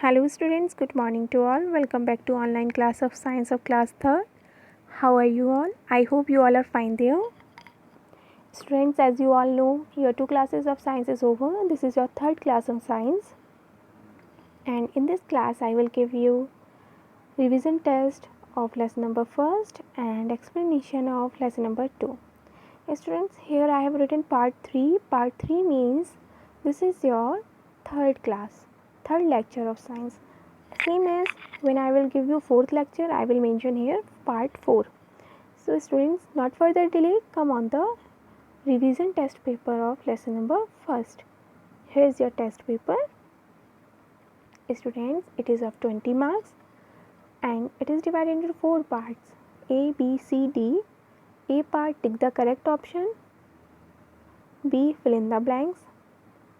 Hello students, good morning to all. Welcome back to online class of science of class 3rd. How are you all? I hope you all are fine there. Students, as you all know, your 2 classes of science is over. This is your 3rd class of science. And in this class, I will give you revision test of lesson number 1st and explanation of lesson number 2. Students, here I have written part 3. Part 3 means this is your 3rd class, 3rd lecture of science. Same as when I will give you 4th lecture, I will mention here part 4. So students, not further delay, come on the revision test paper of lesson number 1st. Here is your test paper. Students, it is of 20 marks and it is divided into 4 parts: A, B, C, D. A part, tick the correct option. B, fill in the blanks.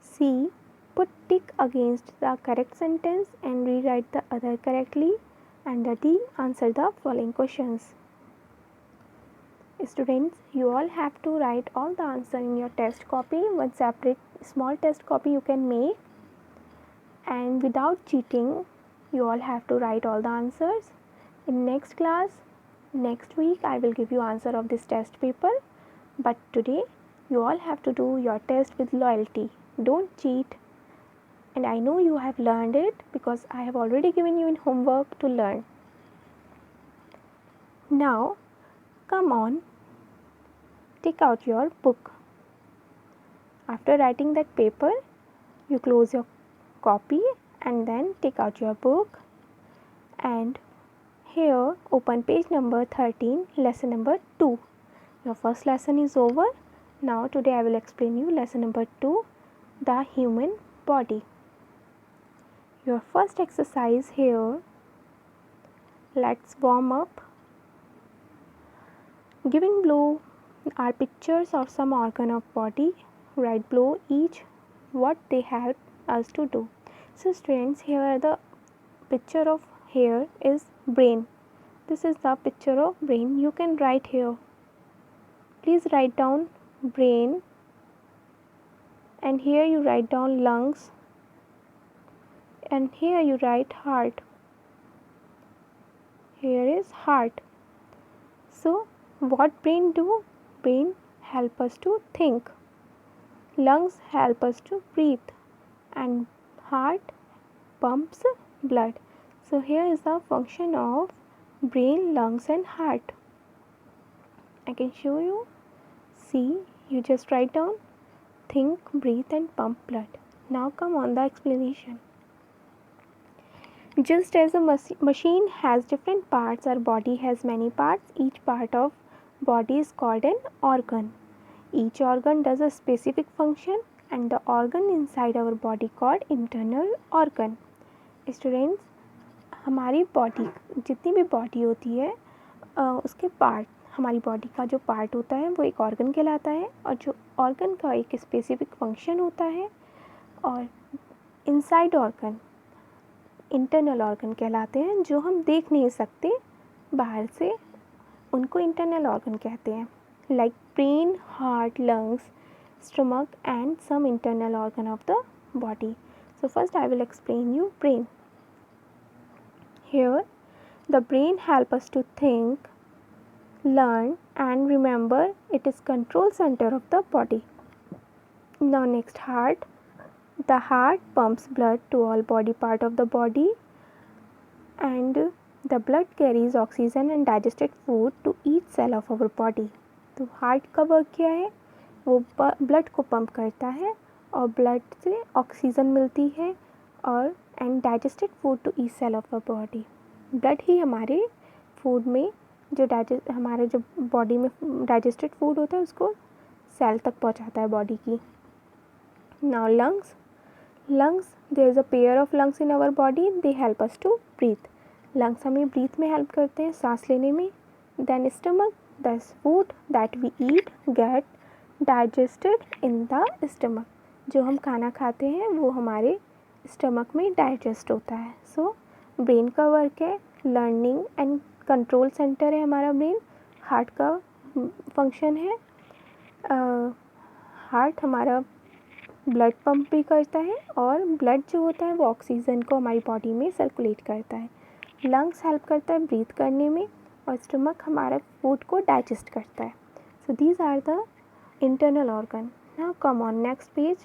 C, put tick against the correct sentence and rewrite the other correctly. And the D, answer the following questions. Students, you all have to write all the answer in your test copy. One separate small test copy you can make, and without cheating, you all have to write all the answers. In next class, next week, I will give you answer of this test paper, but today you all have to do your test with loyalty. Don't cheat. And I know you have learned it because I have already given you in homework to learn. Now, come on, take out your book. After writing that paper, you close your copy and then take out your book. And here, open page number 13, lesson number 2. Your first lesson is over. Now, today I will explain you lesson number 2, the human body. Your first exercise here, let's warm up. Giving below are pictures of some organ of body. Write below each what they help us to do. So students, here the picture of here is brain. This is the picture of brain. You can write here. Please write down brain, and here you write down lungs, and here you write heart. Here is heart. So what brain do? Brain help us to think. Lungs help us to breathe, and heart pumps blood. So here is the function of brain, lungs and heart. I can show you. See, you just write down think, breathe and pump blood. Now come on the explanation. Just as a machine has different parts, our body has many parts. Each part of body is called an organ. Each organ does a specific function, and the organ inside our body called internal organ. Students, हमारी body जितनी भी body होती है उसके part, हमारी body का जो part होता है वो एक ऑर्गन कहलाता है, और जो ऑर्गन का एक स्पेसिफिक फंक्शन होता है, और इनसाइड ऑर्गन इंटरनल ऑर्गन कहलाते हैं, जो हम देख नहीं सकते बाहर से, उनको इंटरनल ऑर्गन कहते हैं. Like brain, heart, lungs, stomach and some internal organ of the body. So first I will explain you brain. Here the brain help us to think, learn and remember. It is control center of the body. Now next, heart. The heart pumps blood to all body part of the body, and the blood carries oxygen and digested food to each cell of our body. तो heart का work क्या है? वो blood को pump करता है और blood से ऑक्सीजन मिलती है और and digested food to each cell of a body. Blood ही हमारे फूड में जो हमारे जो बॉडी में डाइजेस्टेड फूड होता है उसको सेल तक पहुंचाता है बॉडी की. Now lungs. Lungs, there is a pair of lungs in our body. They help us to breathe. Lungs हमें ब्रीथ में हेल्प करते हैं, सांस लेने में. Then stomach, the food that we eat get digested in the stomach. जो हम खाना खाते हैं वो हमारे स्टमक में डाइजेस्ट होता है. सो ब्रेन का वर्क है लर्निंग एंड कंट्रोल सेंटर है हमारा ब्रेन. हार्ट का फंक्शन है, हार्ट हमारा ब्लड पंप भी करता है और ब्लड जो होता है वो ऑक्सीजन को हमारी बॉडी में सर्कुलेट करता है। लंग्स हेल्प करता है ब्रीथ करने में और स्टमक हमारा फूड को डाइजेस्ट करता है। So these are the internal organ. Now come on next page,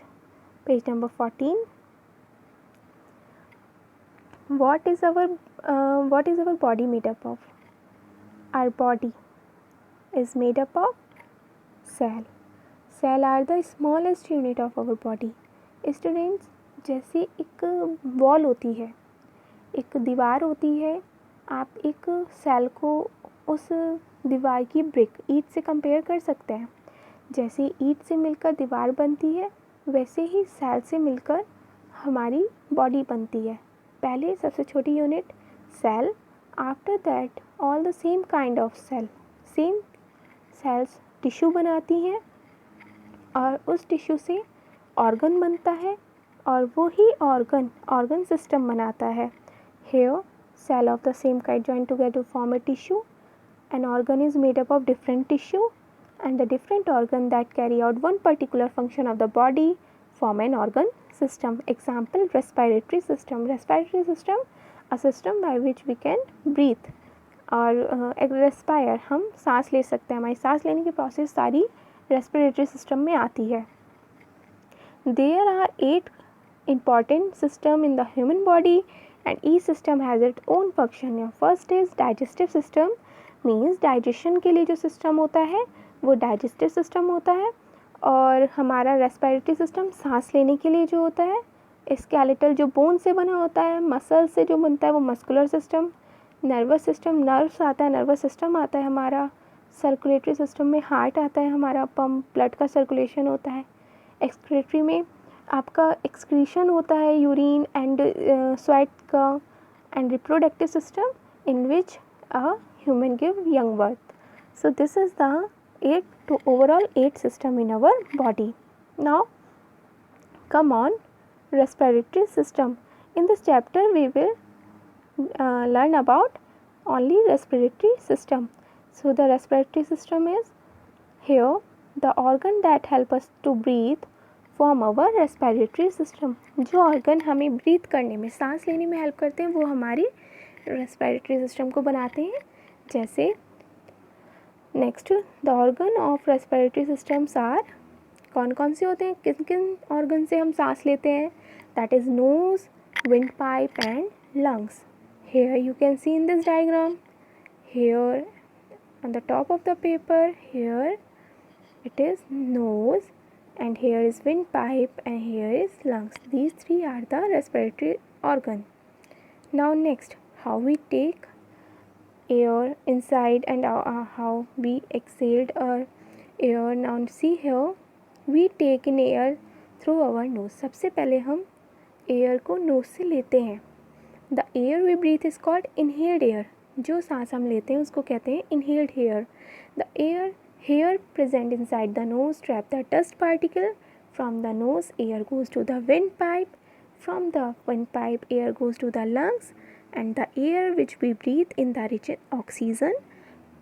page number 14. What is our body made up of? Our body is made up of cell. Cell are the smallest unit of our body. Students, जैसे एक wall होती है, एक दीवार होती है, आप एक सेल को उस दीवार की ब्रिक ईंट से कंपेयर कर सकते हैं। जैसे ईंट से मिलकर दीवार बनती है, वैसे ही सेल से मिलकर हमारी बॉडी बनती है। पहले सबसे छोटी unit cell, after that all the same kind of cell, same cells tissue बनाती हैं और उस टिश्यू से ऑर्गन बनता है और वो ही ऑर्गन सिस्टम बनाता है। Here cell of the same kind join together form a tissue. An organ is made up of different tissue and the different organ that carry out one particular function of the body form an organ system. Example, respiratory system. Respiratory system, a system by which we can breathe और respire, हम सांस ले सकते हैं। हमारी सांस लेने की प्रोसेस सारी रेस्पिरेटरी सिस्टम में आती है। There are 8 important systems in the human body and each system has its own function. Your first is digestive system, means digestion के लिए जो सिस्टम होता है वो डाइजेस्टिव सिस्टम होता है। और हमारा रेस्पिरेटरी सिस्टम सांस लेने के लिए जो होता है, स्केलेटल जो बोन से बना होता है, मसल से जो बनता है वो muscular system. Nervous system, nerves आता है, नर्वस सिस्टम आता है हमारा। सर्कुलेटरी सिस्टम में हार्ट आता है हमारा, पंप ब्लड का सर्कुलेशन होता है। एक्सक्रीटरी में आपका एक्सक्रीशन होता है यूरिन एंड स्वेट का। And reproductive system in which a human give young birth. So this is the overall 8 system in our body. Now come on respiratory system. In this chapter we will learn about only respiratory system. So the respiratory system is here the organ that help us to breathe form our respiratory system. जो organ हमें breathe करने में, सांस लेने में help करते हैं वो हमारी रेस्पिरेटरी सिस्टम को बनाते हैं। जैसे next the organ of respiratory systems are, कौन कौन से होते हैं, किन किन ऑर्गन से हम सांस लेते हैं? That is nose, windpipe and lungs. Here you can see in this diagram, here on the top of the paper, here it is nose and here is windpipe and here is lungs. These 3 are the respiratory organ. Now next, how we take air inside and how we exhaled our air. Now see here, we take in air through our nose. सबसे पहले हम air को nose से लेते हैं. The air we breathe is called inhaled air. जो सांस हम लेते हैं उसको कहते हैं inhaled air. The air here present inside the nose trap the dust particle. From the nose air goes to the windpipe. From the windpipe air goes to the lungs and the air which we breathe in the rich in oxygen.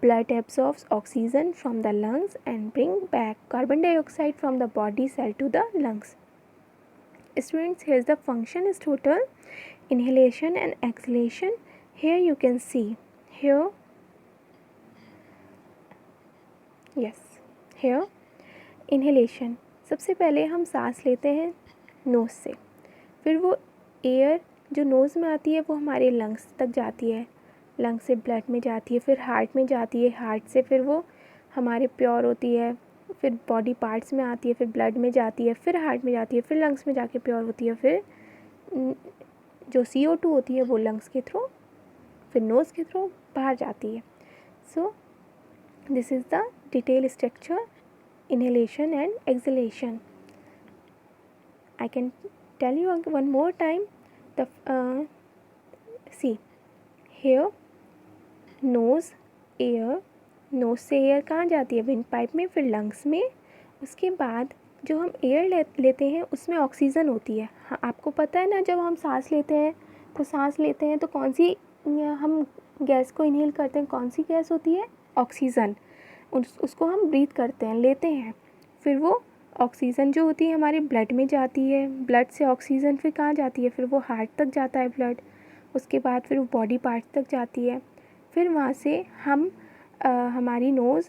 Blood absorbs oxygen from the lungs and bring back carbon dioxide from the body cell to the lungs. Students, here's the function is total inhalation and exhalation. Here you can see, here, yes, here inhalation. सबसे पहले हम सांस लेते हैं nose से, फिर वो air जो नोज़ में आती है वो हमारे लंग्स तक जाती है, लंग्स से ब्लड में जाती है, फिर हार्ट में जाती है, हार्ट से फिर वो हमारे प्योर होती है, फिर बॉडी पार्ट्स में आती है, फिर ब्लड में जाती है, फिर हार्ट में जाती है, फिर लंग्स में जाके प्योर होती है, फिर जो CO2 होती है वो लंग्स के थ्रू, फिर नोज़ के थ्रू बाहर जाती है. So this is the detail structure, inhalation and exhalation. I can tell you one more time. The see here, nose air, nose से एयर कहाँ जाती है? विंड पाइप में, फिर लंग्स में. उसके बाद जो हम एयर लेते हैं उसमें ऑक्सीजन होती है. हाँ, आपको पता है ना, जब हम सांस लेते हैं तो कौन सी हम गैस को इनहेल करते हैं, कौन सी गैस होती है? ऑक्सीजन. उसको हम ब्रीथ करते हैं, लेते हैं, फिर वो ऑक्सीजन जो होती है हमारे ब्लड में जाती है, ब्लड से ऑक्सीजन फिर कहाँ जाती है, फिर वो हार्ट तक जाता है ब्लड, उसके बाद फिर वो बॉडी पार्ट तक जाती है, फिर वहाँ से हम हमारी नोज़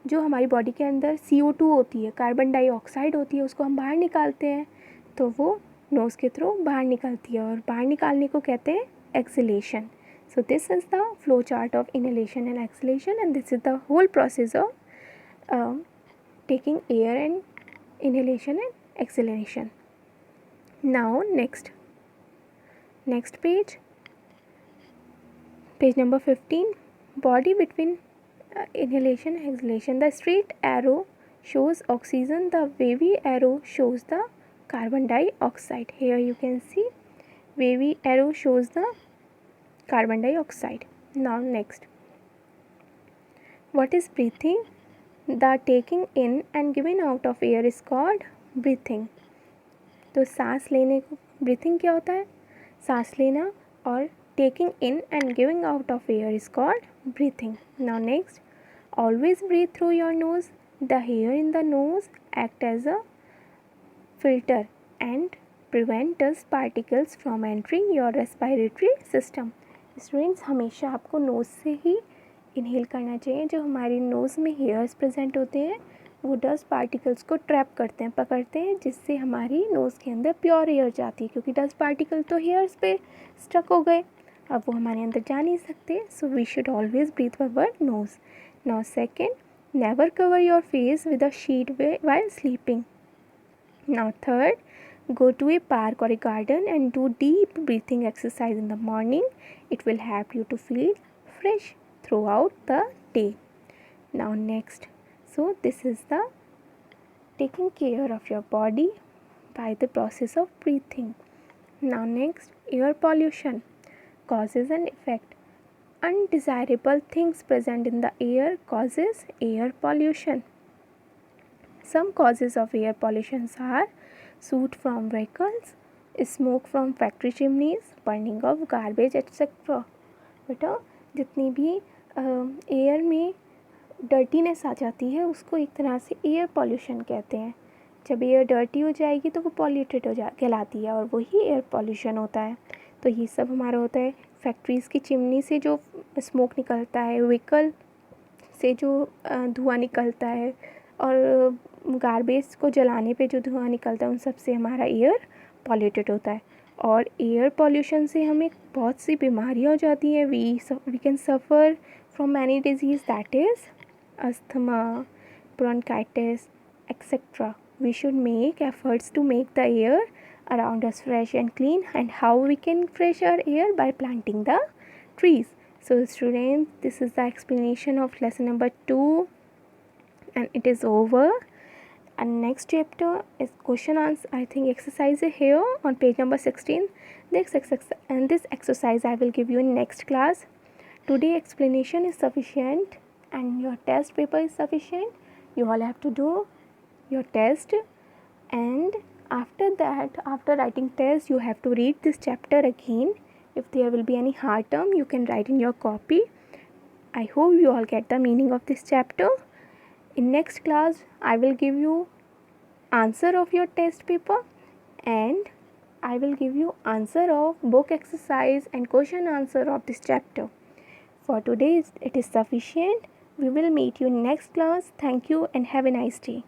जो हमारी बॉडी के अंदर CO2 होती है, कार्बन डाइऑक्साइड होती है, उसको हम बाहर निकालते हैं, तो वो नोज़ के थ्रू बाहर निकलती है और बाहर निकालने को कहते हैं acceleration. So this is the flow chart of inhalation and exhalation, and this is the whole process of taking air and inhalation and exhalation. Now next page number 15, body between inhalation and exhalation. The straight arrow shows oxygen, the wavy arrow shows the carbon dioxide. Here you can see wavy arrow shows the carbon dioxide. Now next, what is breathing? The taking in and giving out of air is called breathing. तो सांस लेने को breathing क्या होता है? सांस लेना. और taking in and giving out of air is called breathing. Now next, always breathe through your nose. The hair in the nose act as a filter and prevent dust particles from entering your respiratory system. Students, हमेशा आपको nose से ही inhale करना चाहिए. जो हमारी nose में hairs present होते हैं वो डस्ट पार्टिकल्स को ट्रैप करते हैं, पकड़ते हैं, जिससे हमारी नोज़ के अंदर प्योर एयर जाती है, क्योंकि डस्ट पार्टिकल तो हेयर्स पे स्टक हो गए, अब वो हमारे अंदर जा नहीं सकते. So we should always breathe our nose. Now second, never cover your face with a sheet while sleeping. Now third, go to a park or a garden and do deep breathing exercise in the morning. It will help you to feel fresh throughout the day. Now next, so this is the taking care of your body by the process of breathing. Now next, air pollution, causes and effect. Undesirable things present in the air causes air pollution. Some causes of air pollution are soot from vehicles, smoke from factory chimneys, burning of garbage etc. बेटा, जितनी भी air में dirtiness आ जाती है उसको एक तरह से एयर पॉल्यूशन कहते हैं. जब एयर डर्टी हो जाएगी तो वो पॉल्यूटेड कहलाती है और वही एयर पॉल्यूशन होता है. तो ये सब हमारा होता है. फैक्ट्रीज़ की चिमनी से जो स्मोक निकलता है, व्हीकल से जो धुआं निकलता है, और गार्बेज को जलाने पे जो धुआं निकलता है, उन सब से हमारा एयर पॉल्यूटेड होता है. और एयर पॉल्यूशन से हमें बहुत सी बीमारियाँ हो जाती हैं. We can suffer from many diseases, that is asthma, bronchitis etcetera. We should make efforts to make the air around us fresh and clean. And how we can fresh our air? By planting the trees. So students, this is the explanation of lesson number 2 and it is over. And next chapter is question answer, I think exercise here on page number 16. This exercise I will give you in next class. Today explanation is sufficient and your test paper is sufficient. You all have to do your test, and after that, after writing test, you have to read this chapter again. If there will be any hard term, you can write in your copy. I hope you all get the meaning of this chapter. In next class, I will give you answer of your test paper and I will give you answer of book exercise and question answer of this chapter. For today, it is sufficient. We will meet you in next class. Thank you and have a nice day.